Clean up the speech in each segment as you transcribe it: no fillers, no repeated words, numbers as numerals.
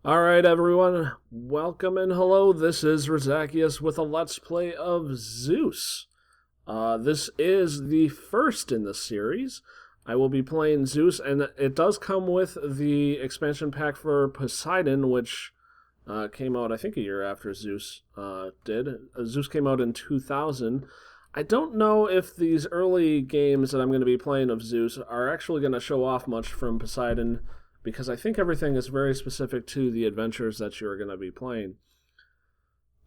Alright everyone, welcome and hello, this is Razakius with a Let's Play of Zeus. This is the first in the series. I will be playing Zeus, and it does come with the expansion pack for Poseidon, which came out, I think, a year after Zeus did. Zeus came out in 2000. I don't know if these early games that I'm going to be playing of Zeus are actually going to show off much from Poseidon, because I think everything is very specific to the adventures that you're going to be playing.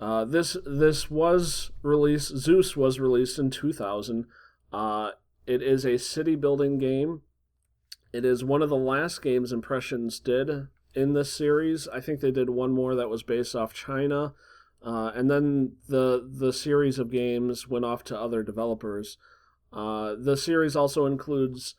This was released. Zeus was released in 2000. It is a city building game. It is one of the last games Impressions did in this series. I think they did one more that was based off China, and then the series of games went off to other developers. The series also includes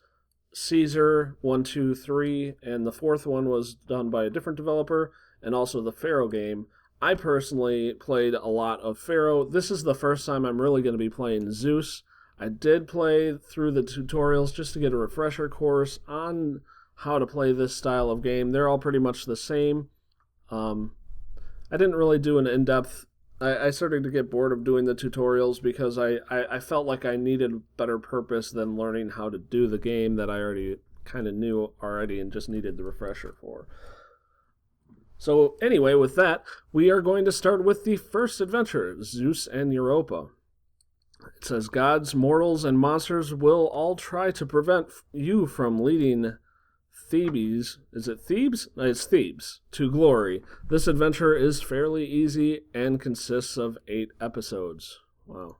Caesar 1, 2, 3, and the fourth one was done by a different developer, and also the Pharaoh game. I personally played a lot of Pharaoh. This is the first time I'm really going to be playing Zeus. I did play through the tutorials just to get a refresher course on how to play this style of game. They're all pretty much the same. I didn't really do an in-depth. I started to get bored of doing the tutorials because I felt like I needed better purpose than learning how to do the game that I already kind of knew already and just needed the refresher for. So anyway, with that, we are going to start with the first adventure, Zeus and Europa. It says, gods, mortals, and monsters will all try to prevent you from leading Thebes, is it Thebes? No, it's Thebes, to glory. This adventure is fairly easy and consists of 8 episodes. Wow.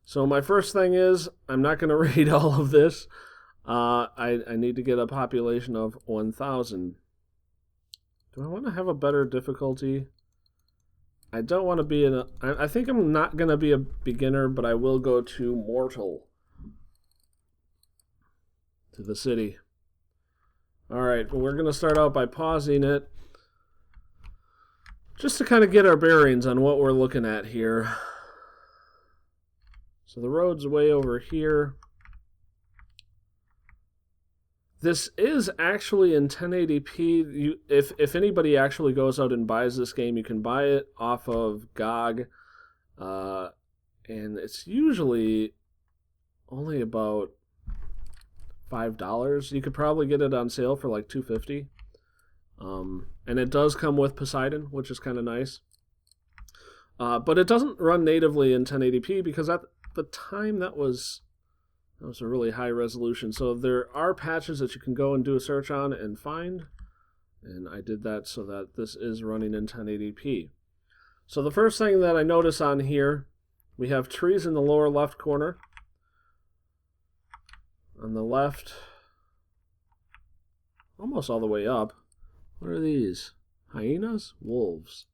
So my first thing is, I'm not going to read all of this. I need to get a population of 1,000. Do I want to have a better difficulty? I don't want to be in a... I think I'm not going to be a beginner, but I will go to mortal. To the city. Alright, well, we're going to start out by pausing it, just to kind of get our bearings on what we're looking at here. So the road's way over here. This is actually in 1080p. If anybody actually goes out and buys this game, you can buy it off of GOG, and it's usually only about $5. You could probably get it on sale for like $2.50. And it does come with Poseidon, which is kind of nice. But it doesn't run natively in 1080p because at the time that was a really high resolution. So there are patches that you can go and do a search on and find. And I did that so that this is running in 1080p. So the first thing that I notice on here, we have trees in the lower left corner. On the left, almost all the way up, what are these? Hyenas? Wolves.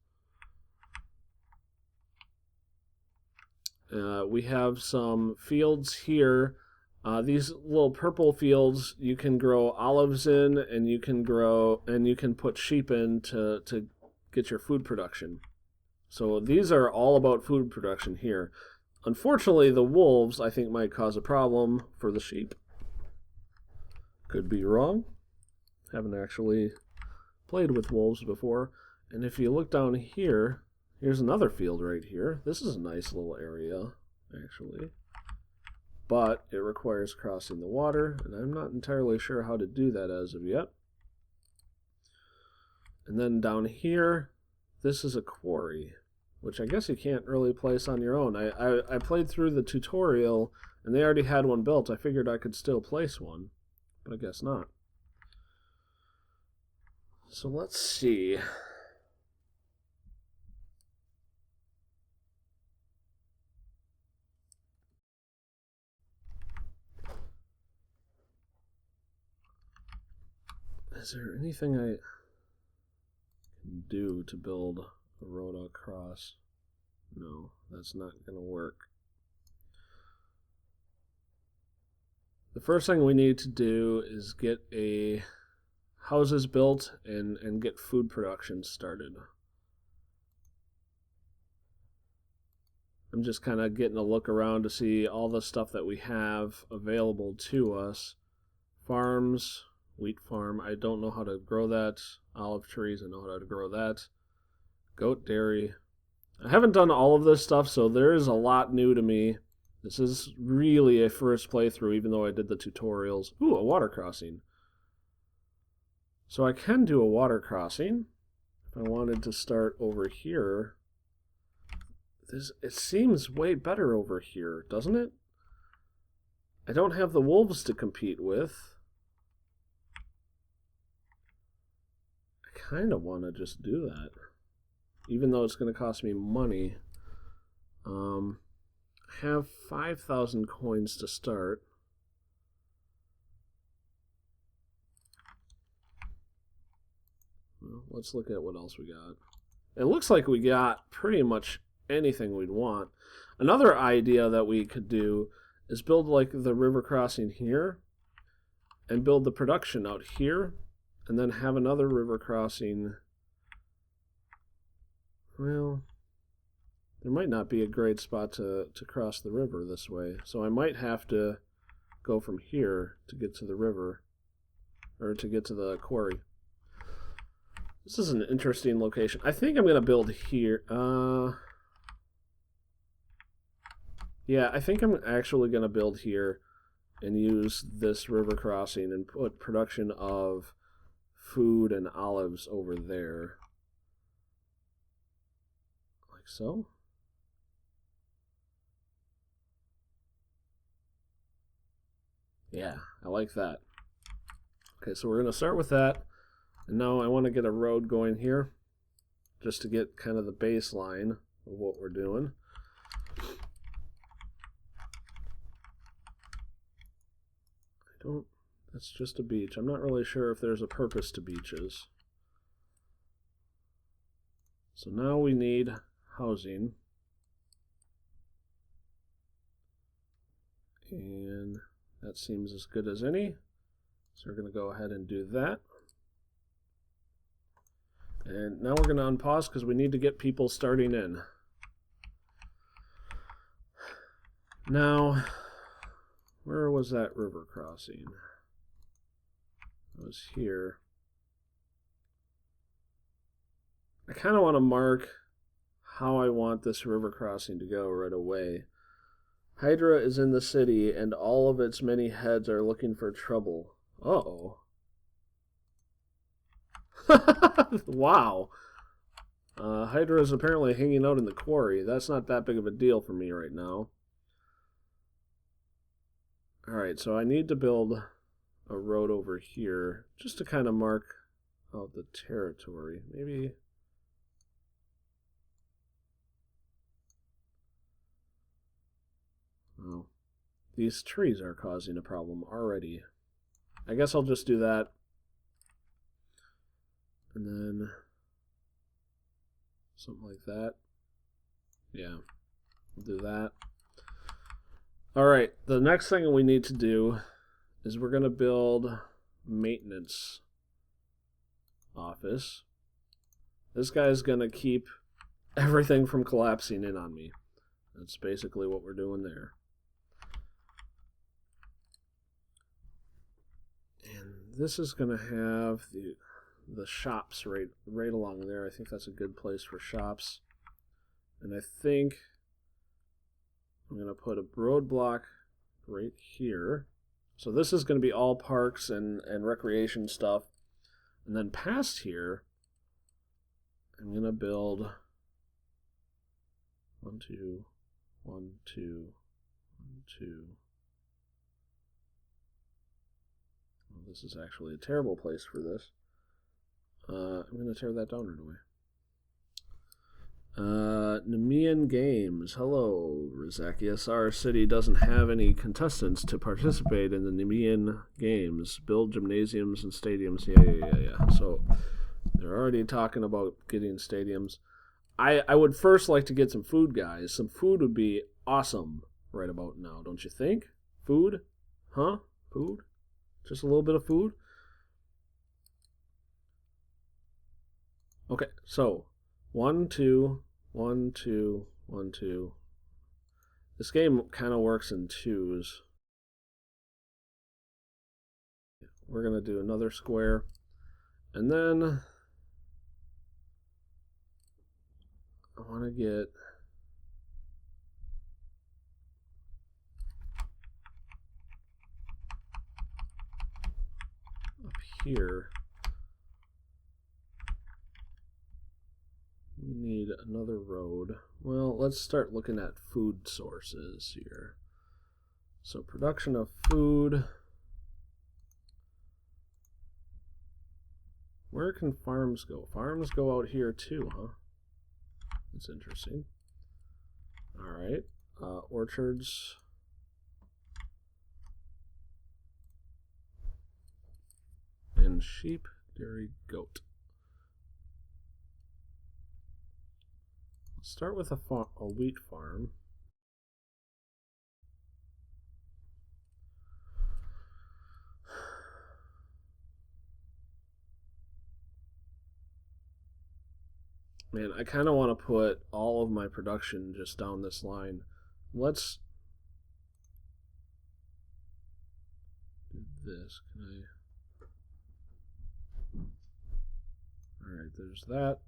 We have some fields here. These little purple fields you can grow olives in, and you can put sheep in to get your food production. So these are all about food production here. Unfortunately, the wolves I think might cause a problem for the sheep. Could be wrong. Haven't actually played with wolves before. And if you look down here, here's another field right here. This is a nice little area, actually. But it requires crossing the water, and I'm not entirely sure how to do that as of yet. And then down here, this is a quarry, which I guess you can't really place on your own. I played through the tutorial, and they already had one built. I figured I could still place one. But I guess not. So let's see. Is there anything I can do to build a road across? No, that's not going to work. The first thing we need to do is get houses built and get food production started. I'm just kind of getting a look around to see all the stuff that we have available to us. Farms, Wheat farm. I don't know how to grow that. Olive trees. I know how to grow that. Goat dairy. I haven't done all of this stuff, so there is a lot new to me. This is really a first playthrough, even though I did the tutorials. Ooh, a water crossing. So I can do a water crossing. If I wanted to start over here. It seems way better over here, doesn't it? I don't have the wolves to compete with. I kind of want to just do that. Even though it's going to cost me money. I have 5,000 coins to start. Well, let's look at what else we got. It looks like we got pretty much anything we'd want. Another idea that we could do is build like the river crossing here and build the production out here and then have another river crossing. Well, there might not be a great spot to cross the river this way, so I might have to go from here to get to the river, or to get to the quarry. This is an interesting location. I think I'm going to build here. Yeah, I think I'm actually going to build here and use this river crossing and put production of food and olives over there. Like so. Yeah, I like that. Okay, so we're going to start with that. And now I want to get a road going here, just to get kind of the baseline of what we're doing. That's just a beach. I'm not really sure if there's a purpose to beaches. So now we need housing. And that seems as good as any. So we're going to go ahead and do that. And now we're going to unpause because we need to get people starting in. Now, where was that river crossing? It was here. I kind of want to mark how I want this river crossing to go right away. Hydra is in the city, and all of its many heads are looking for trouble. Uh-oh. Wow. Hydra is apparently hanging out in the quarry. That's not that big of a deal for me right now. Alright, so I need to build a road over here just to kind of mark out the territory. Maybe... Oh, these trees are causing a problem already. I guess I'll just do that. And then something like that. Yeah, we'll do that. Alright, the next thing we need to do is we're going to build maintenance office. This guy's going to keep everything from collapsing in on me. That's basically what we're doing there. And this is going to have the shops right along there. I think that's a good place for shops. And I think I'm going to put a roadblock right here. So this is going to be all parks and recreation stuff. And then past here, I'm going to build 1, 2, 1, 2, 1, 2. Well, this is actually a terrible place for this. I'm going to tear that down right away. Nemean Games. Hello, Razakius. Our city doesn't have any contestants to participate in the Nemean Games. Build gymnasiums and stadiums. Yeah. So they're already talking about getting stadiums. I would first like to get some food, guys. Some food would be awesome right about now, don't you think? Food? Huh? Food? Just a little bit of food? Okay, so 1, 2, 1, 2, 1, 2. This game kind of works in twos. we're going to do another square. And then I want to get up here. We need another road. Well, let's start looking at food sources here. So production of food. Where can farms go? Farms go out here too, huh? That's interesting. Alright. Orchards. And sheep, dairy, goat. Let's start with a wheat farm. Man, I kind of want to put all of my production just down this line. Let's do this. Can I? Alright, there's that.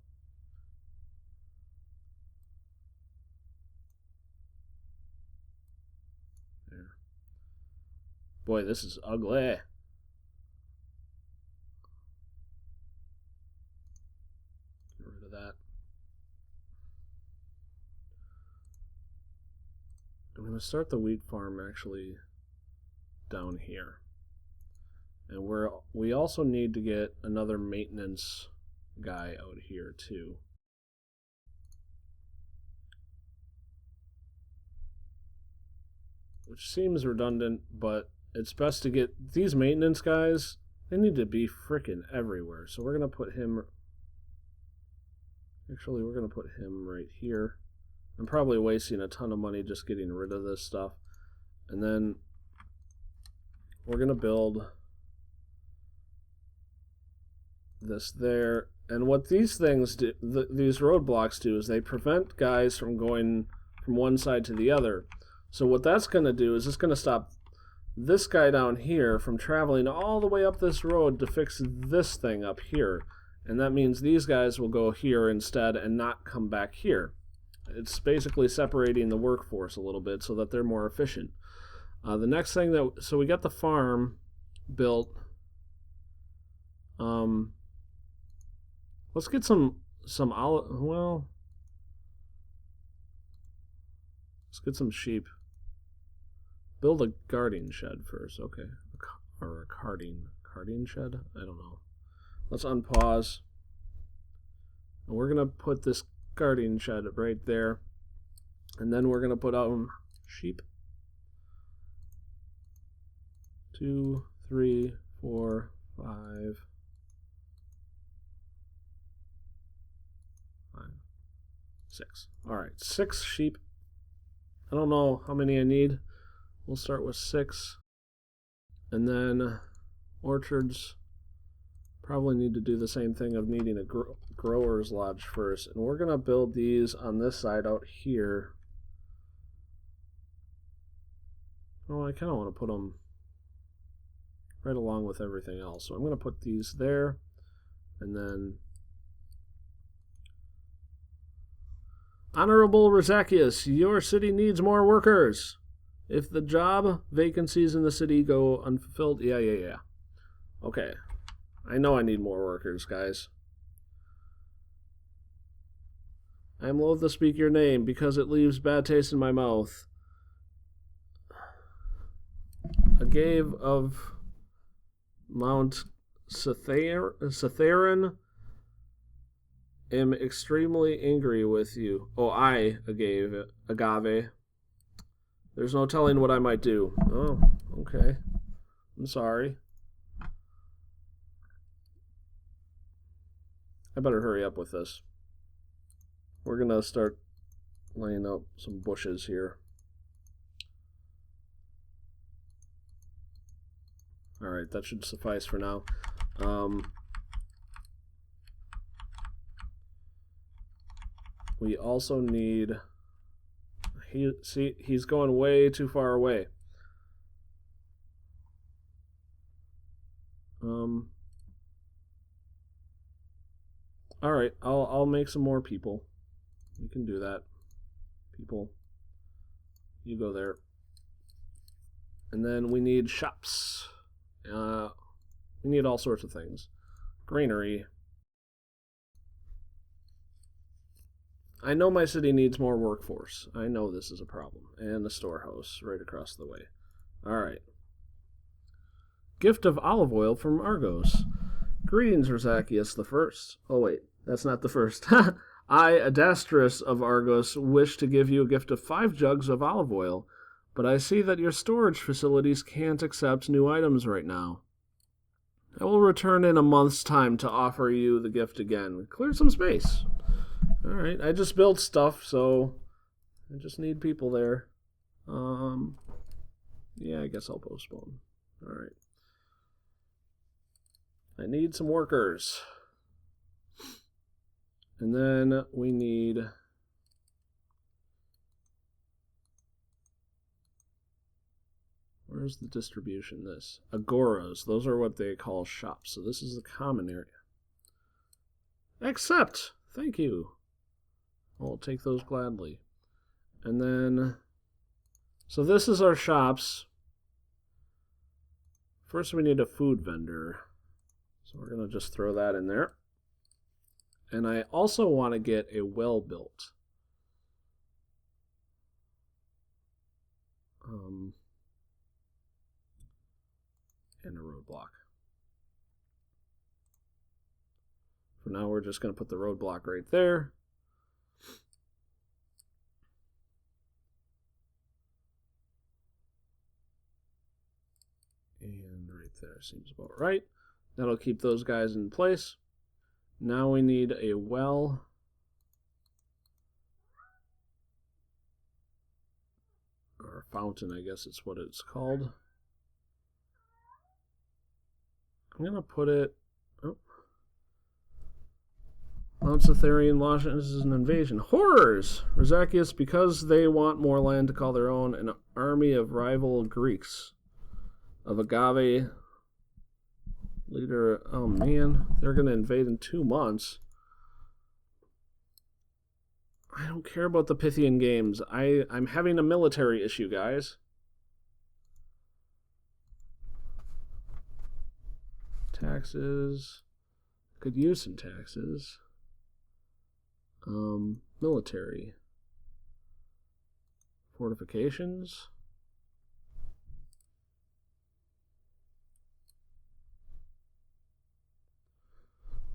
There. Boy, this is ugly. Get rid of that. I'm going to start the wheat farm actually down here. And we also need to get another maintenance guy out here too. Which seems redundant, but it's best to get these maintenance guys. They need to be frickin' everywhere. So we're going to put him... Actually, we're going to put him right here. I'm probably wasting a ton of money just getting rid of this stuff. And then we're going to build this there. And what these things do, these roadblocks do, is they prevent guys from going from one side to the other. So what that's going to do is it's going to stop this guy down here from traveling all the way up this road to fix this thing up here. And that means these guys will go here instead and not come back here. It's basically separating the workforce a little bit so that they're more efficient. The next thing so we got the farm built. Let's get some olive. Well, let's get some sheep. Build a guarding shed first. Okay, or a carting shed. I don't know. Let's unpause. And we're gonna put this guarding shed right there, and then we're gonna put out sheep. 2, 3, 4, 5, 6. All right, 6 sheep. I don't know how many I need. We'll start with 6, and then orchards. Probably need to do the same thing of needing a grower's lodge first. And we're going to build these on this side out here. Oh, I kind of want to put them right along with everything else. So I'm going to put these there. And then Honorable Razakius, your city needs more workers. If the job vacancies in the city go unfulfilled, yeah. Okay. I know I need more workers, guys. I am loath to speak your name because it leaves bad taste in my mouth. A Gave of Mount Satharan am extremely angry with you. Oh, I, Agave. There's no telling what I might do. Oh, okay. I'm sorry. I better hurry up with this. We're going to start laying up some bushes here. Alright, that should suffice for now. We also need... he's going way too far away. right, I'll make some more people. We can do that. People, you go there. And then we need shops. We need all sorts of things. Greenery. I know my city needs more workforce. I know this is a problem. And the storehouse right across the way. Alright. Gift of olive oil from Argos. Greetings, Razakius the First. Oh wait, that's not the first. I, Adastrus of Argos, wish to give you a gift of 5 jugs of olive oil, but I see that your storage facilities can't accept new items right now. I will return in a month's time to offer you the gift again. Clear some space. Alright, I just built stuff, so I just need people there. Yeah, I guess I'll postpone. Alright. I need some workers. And then we need... Where's the distribution? This. Agoras. Those are what they call shops. So this is the common area. Accept! Thank you. I'll take those gladly. And then... So this is our shops. First we need a food vendor. So we're going to just throw that in there. And I also want to get a well built. And a roadblock. For now, we're just going to put the roadblock right there. And right there seems about right. That'll keep those guys in place. Now we need a well. Or a fountain, I guess it's what it's called. I'm going to put it... Oh. Mount Cytherian launches an invasion. Horrors! Razakius, because they want more land to call their own, an army of rival Greeks. Of Agave... Leader, oh man, they're going to invade in 2 months. I don't care about the Pythian games. I'm having a military issue, guys. Taxes. Could use some taxes. Military. Fortifications.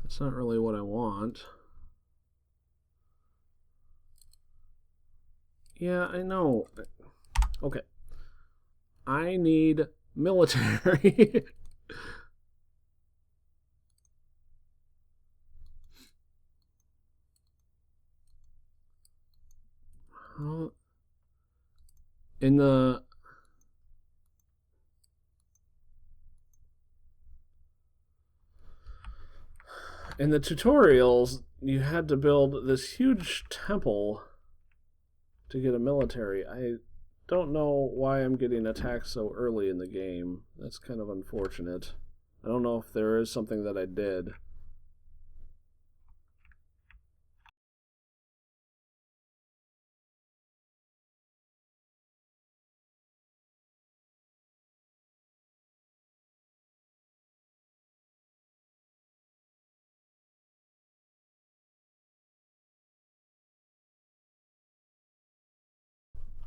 That's not really what I want. Yeah, I know. Okay. I need military. In the... In the tutorials, you had to build this huge temple to get a military. I don't know why I'm getting attacked so early in the game. That's kind of unfortunate. I don't know if there is something that I did.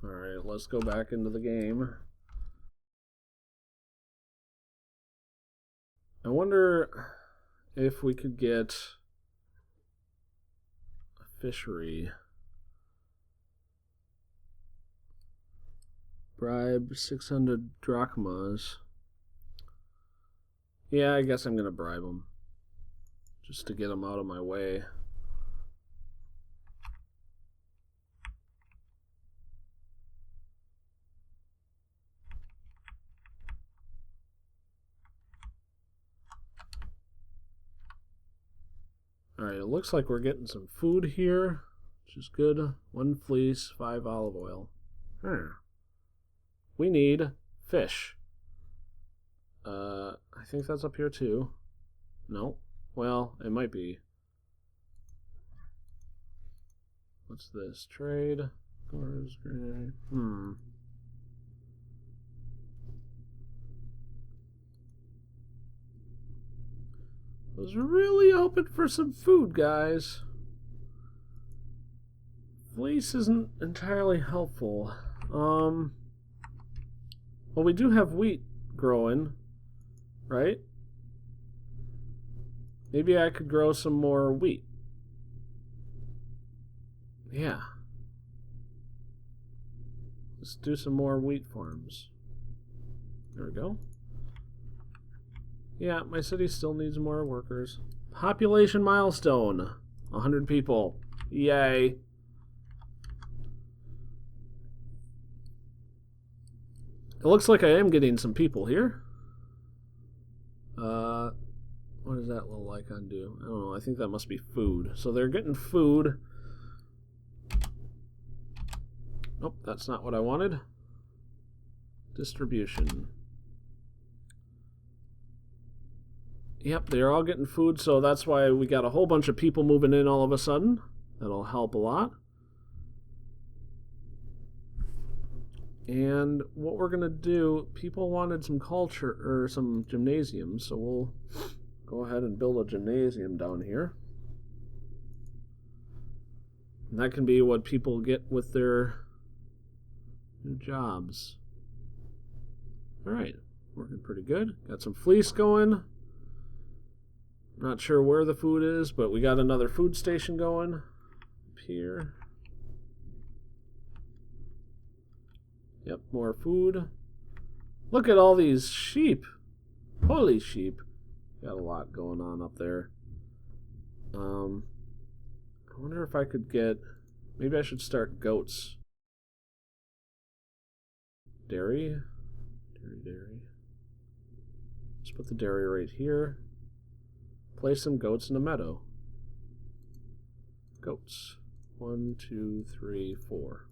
Alright, let's go back into the game. I wonder if we could get a fishery. Bribe 600 drachmas. Yeah, I guess I'm going to bribe them. Just to get them out of my way. Alright, it looks like we're getting some food here, which is good. 1 fleece, 5 olive oil. We need fish. I think that's up here too. No? Well, it might be. What's this? Trade. I was really hoping for some food, guys. Fleece isn't entirely helpful. Well, we do have wheat growing, right? Maybe I could grow some more wheat. Yeah. Let's do some more wheat farms. There we go. Yeah, my city still needs more workers. Population milestone. 100 people. Yay. It looks like I am getting some people here. What does that little icon do? I don't know. I think that must be food. So they're getting food. Nope, that's not what I wanted. Distribution. Yep, they're all getting food, so that's why we got a whole bunch of people moving in all of a sudden. That'll help a lot. And what we're going to do, people wanted some culture, or some gymnasiums, so we'll go ahead and build a gymnasium down here. And that can be what people get with their new jobs. Alright, working pretty good. Got some fleece going. Not sure where the food is, but we got another food station going up here. Yep, more food. Look at all these sheep. Holy sheep. Got a lot going on up there. I wonder if I could get... Maybe I should start goats. Dairy. Dairy. Let's put the dairy right here. Place some goats in a meadow. Goats. 1, 2, 3, 4.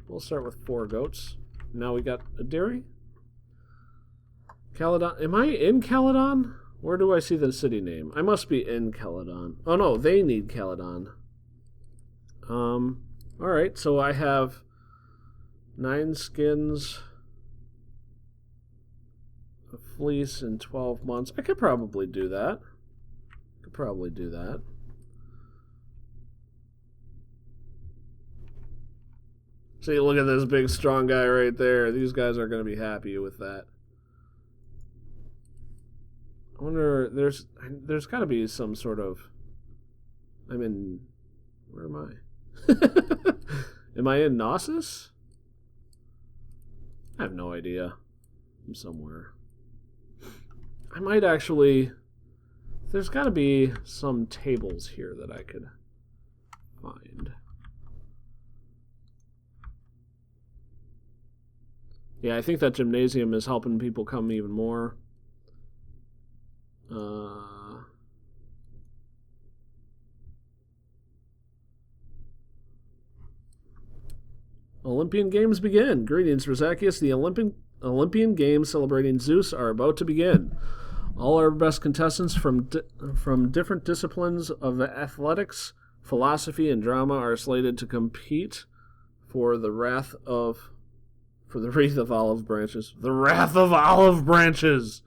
We'll start with 4 goats. Now we got a dairy. Caledon. Am I in Caledon? Where do I see the city name? I must be in Caledon. Oh no, they need Caledon. Alright, so I have 9 skins of fleece in 12 months. I could probably do that. See, look at this big strong guy right there. These guys are going to be happy with that. I wonder, there's got to be some sort of... I'm in... Where am I? Am I in Knossos? I have no idea. I'm somewhere. I might actually... There's got to be some tables here that I could find. Yeah, I think that gymnasium is helping people come even more. Olympian Games begin. Greetings, Razakius. The Olympian Games celebrating Zeus are about to begin. All our best contestants from different disciplines of athletics, philosophy, and drama are slated to compete for the wreath of olive branches. The wrath of olive branches.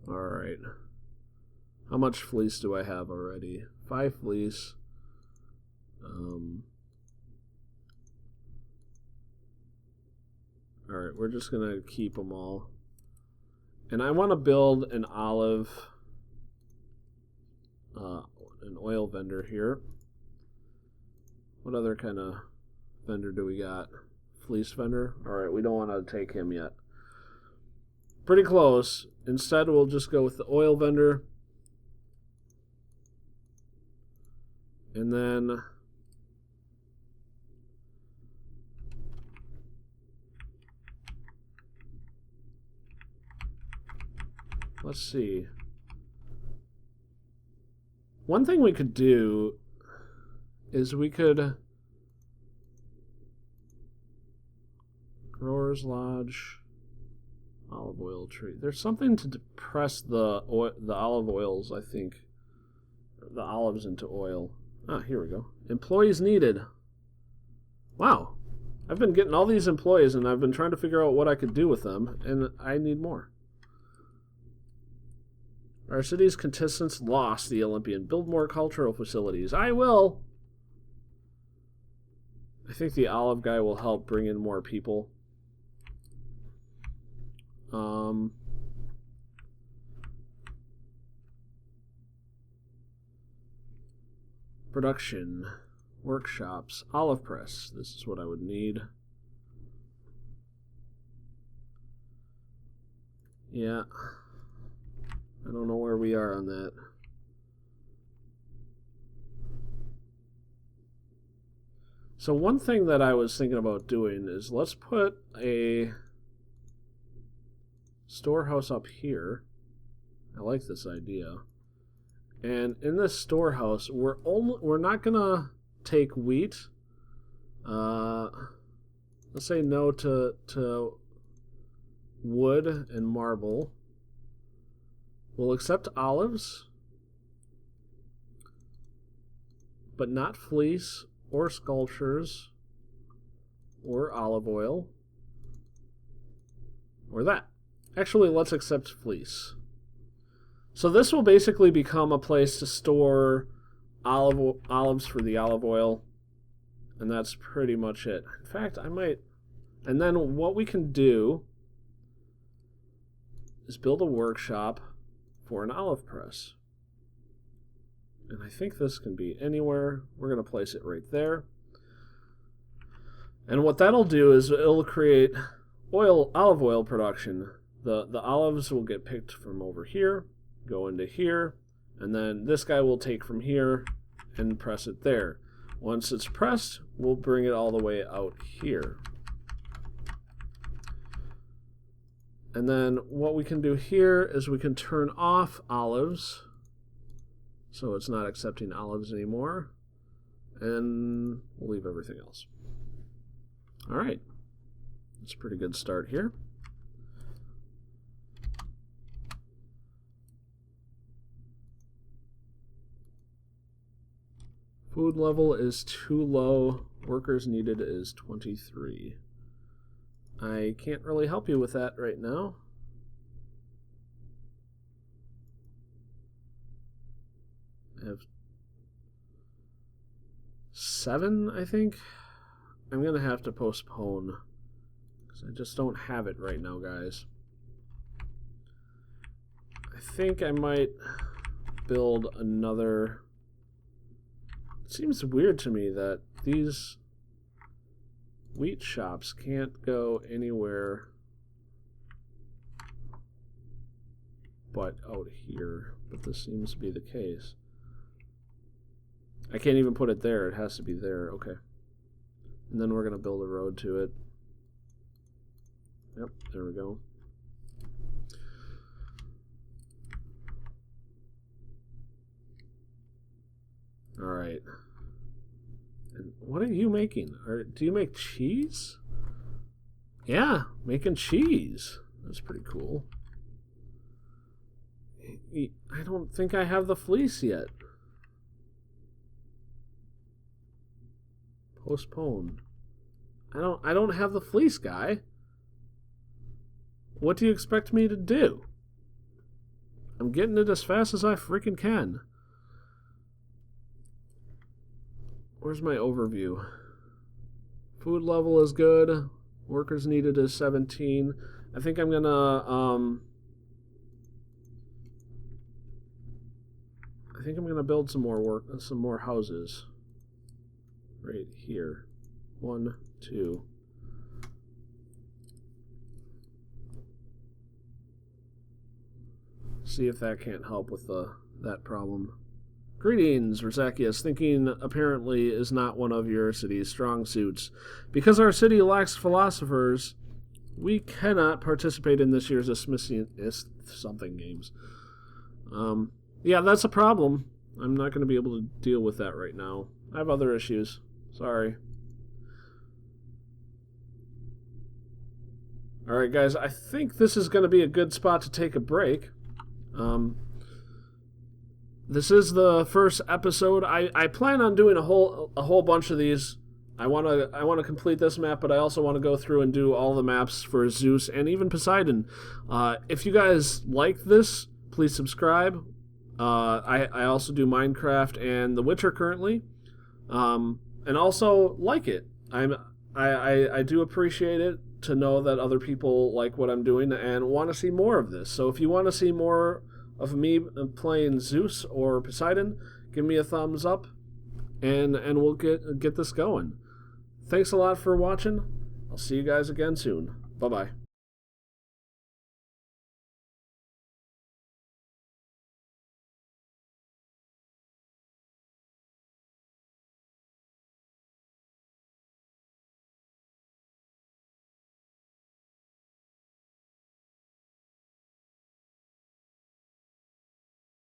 All right. How much fleece do I have already? 5 fleece. All right, we're just gonna keep them all. And I want to build an an oil vendor here. What other kind of vendor do we got? Fleece vendor? Alright, we don't want to take him yet. Pretty close. Instead, we'll just go with the oil vendor. And then... Let's see. One thing we could do is we could... Growers Lodge, olive oil tree. There's something to depress the olive oils, I think. The olives into oil. Ah, here we go. Employees needed. Wow. I've been getting all these employees, and I've been trying to figure out what I could do with them, and I need more. Our city's contestants lost the Olympian. Build more cultural facilities. I will! I think the olive guy will help bring in more people. Production. Workshops. Olive press. This is what I would need. Yeah. I don't know where we are on that. So one thing that I was thinking about doing is let's put a storehouse up here. I like this idea. And in this storehouse, we're not gonna take wheat. Let's say no to wood and marble. We'll accept olives, but not fleece or sculptures or olive oil or that. Actually, let's accept fleece. So this will basically become a place to store olives for the olive oil, and that's pretty much it. In fact, I might... And then what we can do is build a workshop for an olive press. And I think this can be anywhere. We're going to place it right there. And what that'll do is it'll create olive oil production. The olives will get picked from over here, go into here, and then this guy will take from here and press it there. Once it's pressed, we'll bring it all the way out here. And then what we can do here is we can turn off olives, so it's not accepting olives anymore, and we'll leave everything else. All right, that's a pretty good start here. Food level is too low. Workers needed is 23. I can't really help you with that right now. I have 7, I think. I'm going to have to postpone because I just don't have it right now, guys. I think I might build another... It seems weird to me that these wheat shops can't go anywhere but out here, but this seems to be the case. I can't even put it there, it has to be there. Okay. And then we're going to build a road to it. Yep, there we go. Alright. And what are you making? Do you make cheese? Yeah, making cheese. That's pretty cool. I don't think I have the fleece yet. Postpone. I don't have the fleece, guy. What do you expect me to do? I'm getting it as fast as I freaking can. Where's my overview? Food level is good. Workers needed is 17. I think I'm gonna build some more houses. Right here. 1, 2. See if that can't help with that problem. Greetings, Razakius. Thinking apparently is not one of your city's strong suits. Because our city lacks philosophers, we cannot participate in this year's something games. Yeah, that's a problem. I'm not going to be able to deal with that right now. I have other issues. Sorry. Alright, guys, I think this is going to be a good spot to take a break. this is the first episode. I plan on doing a whole bunch of these. I want to complete this map, but I also want to go through and do all the maps for Zeus and even Poseidon. If you guys like this, please subscribe. I also do Minecraft and The Witcher currently, and also like it. I do appreciate it to know that other people like what I'm doing and want to see more of this. So if you want to see more of me playing Zeus or Poseidon, give me a thumbs up, and we'll get this going. Thanks a lot for watching. I'll see you guys again soon. Bye-bye.